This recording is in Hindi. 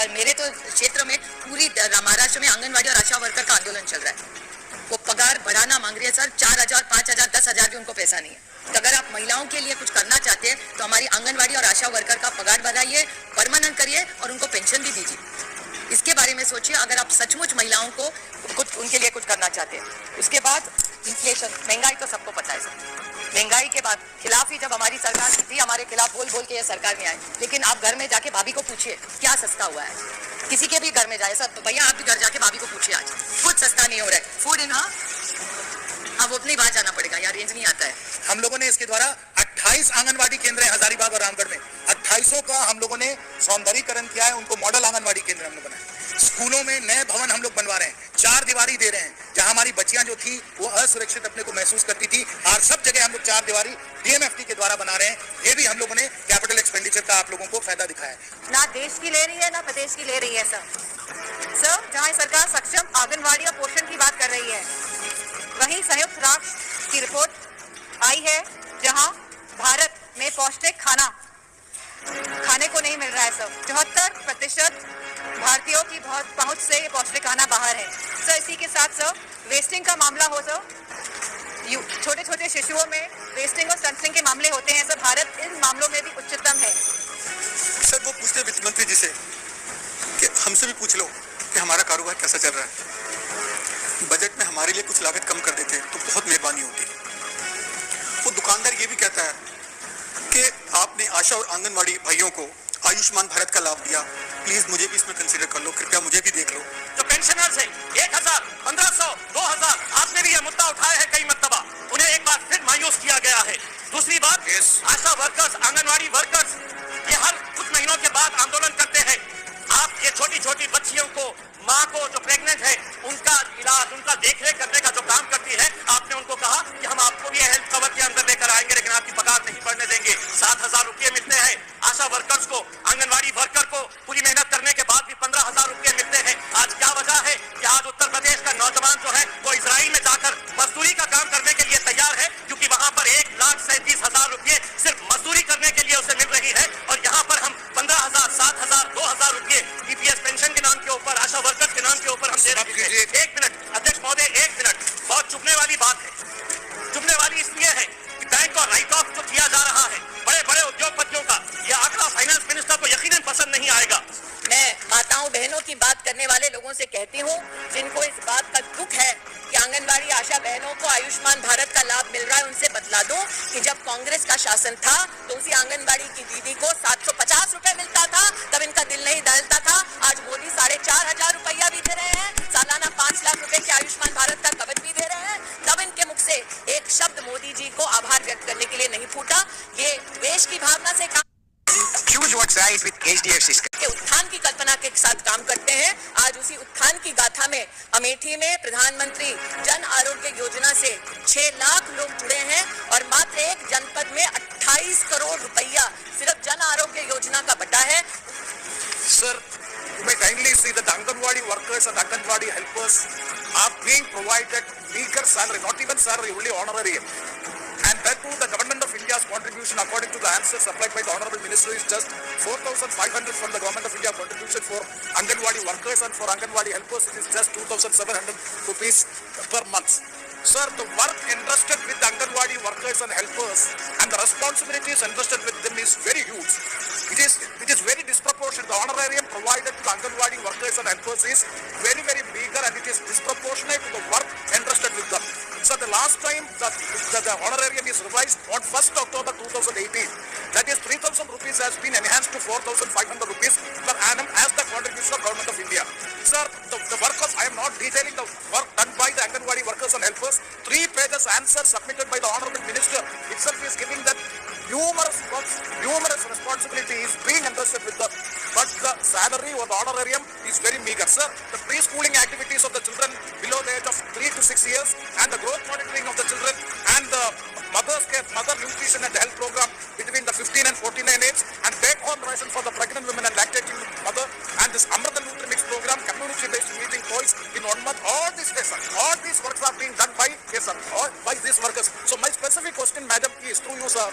मेरे तो क्षेत्र में पूरी महाराष्ट्र में आंगनवाड़ी और आशा वर्कर का आंदोलन चल रहा है। वो पगार बढ़ाना मांग रही है सर, 4,000, 5,000, 10,000 भी उनको पैसा नहीं है। तो अगर आप महिलाओं के लिए कुछ करना चाहते हैं तो हमारी आंगनवाड़ी और आशा वर्कर का पगार बढ़ाइए, परमानेंट करिए और उनको पेंशन भी दीजिए। इसके बारे में सोचिए अगर आप सचमुच महिलाओं को कुछ उनके लिए कुछ करना चाहते हैं। उसके बाद इन्फ्लेशन, महंगाई तो सबको पता है सर। महंगाई के बाद खिलाफ ही जब हमारी सरकार थी, हमारे खिलाफ बोल बोल के ये सरकार में आए, लेकिन आप घर में जाके भाभी को पूछिए क्या सस्ता हुआ है। किसी के भी घर में जाए सर, तो भैया आप भी घर जाके भाभी को पूछिए आज कुछ सस्ता नहीं हो रहा है। फूड इन अब उतनी बात जाना पड़ेगा यार, रेंज नहीं आता है। हम लोगों ने इसके द्वारा 28 आंगनवाड़ी केंद्र है हजारीबाग और रामगढ़ में, 28 का हम लोगों ने सौंदर्यीकरण किया है, उनको मॉडल आंगनवाड़ी केंद्र हम लोग बनाए। स्कूलों में नए भवन हम लोग बनवा रहे हैं, 4 दीवारी दे रहे हैं। जहां हमारी बच्चियां जो थी वो असुरक्षित अपने को महसूस करती थी, और सब जगह हम लोग 4 दीवारी डीएमएफटी के द्वारा बना रहे हैं। ये भी हम लोगों ने कैपिटल एक्सपेंडिचर का आप लोगों को फायदा दिखाया है। ना देश की ले रही है ना प्रदेश की ले रही है सर जहाँ सरकार सक्षम आंगनवाड़ी और पोषण की बात कर रही है, वहीं संयुक्त राष्ट्र की रिपोर्ट आई है जहां भारत में पौष्टिक खाना खाने को नहीं मिल रहा है सर। 74% भारतीयों की बहुत पहुंच से ये पौष्टिक खाना बाहर है सर। इसी के साथ सर वेस्टिंग का मामला हो सर, छोटे छोटे शिशुओं में वेस्टिंग और स्टंटिंग के मामले होते हैं सर। भारत इन मामलों में भी उच्चतम है सर। वो पूछते वित्त मंत्री जी से कि हमसे भी पूछ लो कि हमारा कारोबार कैसा चल रहा है, बजट में हमारे लिए कुछ लागत कम कर देते तो बहुत मेहरबानी होती। वो दुकानदार ये भी कहता है कि आपने आशा और आंगनवाड़ी भाइयों को आयुष्मान भारत का लाभ दिया, प्लीज मुझे भी इसमें कंसीडर कर लो, कृपया मुझे भी देख लो। जो पेंशनर्स है 1,000, 1,500, 2,000, आपने भी यह मुद्दा उठाया है कई मर्तबा, उन्हें एक बार फिर मायूस किया गया है। दूसरी बात, आशा वर्कर्स, आंगनवाड़ी वर्कर्स ये हर कुछ महीनों के बाद आंदोलन करते हैं। आप ये छोटी छोटी बच्चियों को, माँ को जो प्रेग्नेंट है, उनका इलाज, उनका देखरेख करने का जो काम करती है, आपने उनको कहा कि हम आपको भी हेल्थ कवर के अंदर लेकर आएंगे, लेकिन आपकी पगार नहीं बढ़ने देंगे। 7,000 रुपये मिलते हैं आशा वर्कर्स को, आंगनवाड़ी वर्कर को पूरी मेहनत करने के बाद भी 15,000 रुपये मिलते हैं। आज क्या वजह है कि आज उत्तर प्रदेश का नौजवान जो है वो इजराइल में जाकर मजदूरी का काम करने के लिए तैयार है, क्योंकि वहां पर 1,37,000 रुपये सिर्फ मजदूरी करने के लिए उसे मिल रही है, और यहाँ पर हम 15,000, 7,000, 2,000 रुपये ईपीएस पेंशन के नाम के ऊपर, आशा वर्कर्स के नाम के ऊपर हम दे रहे हैं। 1 मिनट अध्यक्ष महोदय, 1 मिनट, बहुत चुभने वाली बात है। चुभने वाली इसलिए है कि बैंक और राइट ऑफ जो किया जा रहा है बड़े बड़े उद्योगपतियों का, यह आंकड़ा फाइनेंस मिनिस्टर को यकीनन पसंद नहीं आएगा। मैं माताओं बहनों की बात करने वाले लोगों से कहती हूँ जिनको इस बात का दुख है कि आंगनवाड़ी आशा बहनों को आयुष्मान भारत का लाभ मिल रहा है, उनसे बतला दो कि जब कांग्रेस का शासन था तो उसी आंगनवाड़ी की दीदी को 750 रुपए मिलता था, तब इनका दिल नहीं दहलता था। आज मोदी 4,500 रुपया भी दे रहे हैं, सालाना 5 लाख रुपए के आयुष्मान भारत का कवच भी दे रहे हैं, तब इनके मुख से एक शब्द मोदी जी को आभार व्यक्त करने के लिए नहीं फूटा। ये देश की भावना से काम Choose what's right with HDFC. के उत्थान की कल्पना के साथ काम करते हैं। आज उसी उत्थान की गाथा में अमेठी में प्रधानमंत्री जन आरोग्य योजना से 6 लाख लोग जुड़े हैं, और मात्र एक जनपद में 28 करोड़ रुपया सिर्फ जन आरोग्य योजना का बटा है। Sir, you may kindly see that Anganwadi workers and Anganwadi helpers are being provided meager salary, not even salary, only honorary. And that too, the government of India's contribution, according to the answer supplied by the Honorable Minister, is just 4,500 from the government of India contribution for Anganwadi workers, and for Anganwadi helpers it is just 2,700 rupees per month. Sir, the work entrusted with the Anganwadi workers and helpers and the responsibilities entrusted with them is very huge. It is very disproportionate. The honorarium provided to the Anganwadi workers and helpers is very, very meager, and it is disproportionate to the work entrusted with them. So the last time the honorarium is revised on 1st October 2018, that is 3,000 rupees has been enhanced to 4,500 rupees per annum as the contribution of Government of India. Sir, the work of, I am not detailing the work done by the Anganwadi workers and helpers. 3 pages answer submitted by the Honorable Minister itself is giving that numerous responsibilities being entrusted with them, but the salary or the honorarium is very meager. Sir, the preschooling activities of the children below the age of 3 to 6 years, and the growth monitoring of the children, and the mother nutrition and health program between the 15 and 49 age, and take-home ration for the pregnant women and lactating mother, and this Amrita Nutri-Mix program, community-based meeting toys in 1 month. All these works are being done by these workers. So my specific question, Madam, is through you, sir.